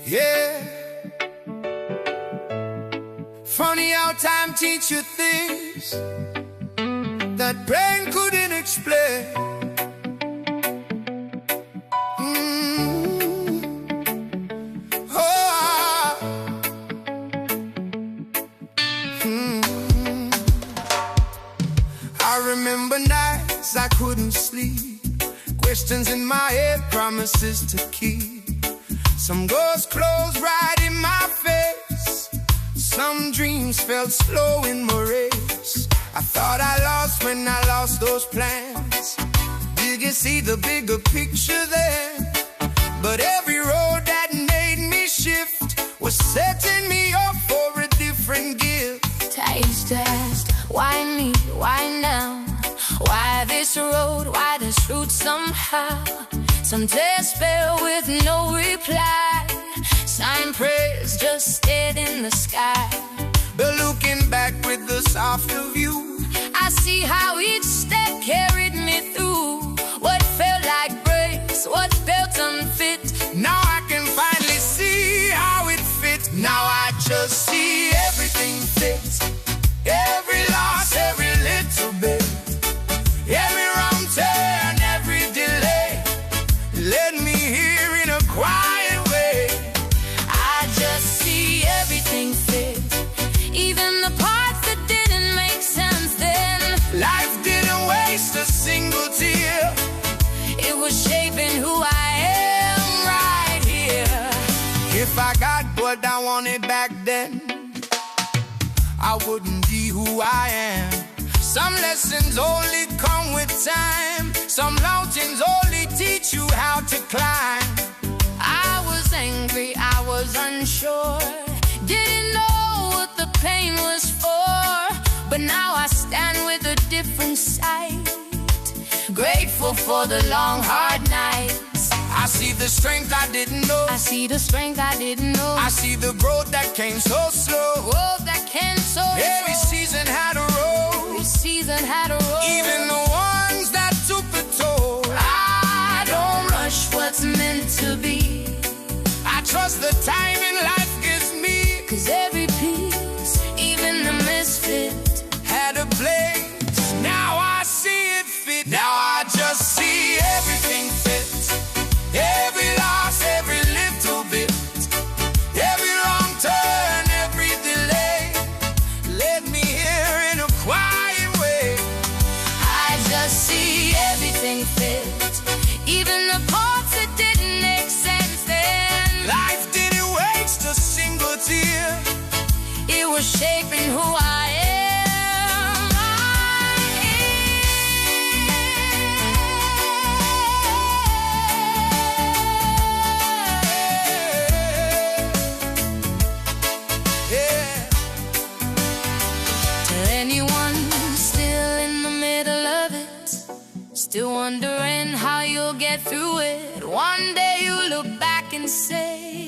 Yeah. Funny how time teach you things that brain couldn't explain. I remember nights I couldn't sleep, questions in my head, promises to keep. Some doors closed right in my face, some dreams felt slow in my race. I thought I lost when I lost those plans. Did you see the bigger picture then? But every road that made me shift was setting me up for a different gift. Taste test, why me, why now? Why this road, why this route somehow? Some test fail with no reply. Sign prayers just stayed in the sky. But looking back with the softer view, I see how each step carried me through. What felt like breaks, what felt unfit. Now I can finally see how it fits. Now I just see everything fits. Every loss, every little bit, every wrong turn, every delay led me here in a quiet way. I just see everything fit, even the parts that didn't make sense then. Life didn't waste a single tear. It was shaping who I am right here. If I got what I wanted back then, I wouldn't be who I am. Some lessons only come with time. Some mountains only teach you how to climb. I was angry, I was unsure, didn't know what the pain was for. But now I stand with a different sight, grateful for the long, hard nights. I see the strength I didn't know. I see the strength I didn't know. I see the growth that came so slow. Growth that came so Every slow. season had a road. Every season had a road. Even the ones that took the toll. I don't rush what's meant to be. I trust the timing life gives me. 'Cause every piece, even the misfit, had a place. Now I see it fit. Now I just see everything fits. Every loss, every little bit, every wrong turn, every delay led me here in a quiet way. I just see everything fit, even the parts that didn't make sense then. Life didn't waste a single tear. It was shaping who I am. Still wondering how you'll get through it. One day you'll look back and say,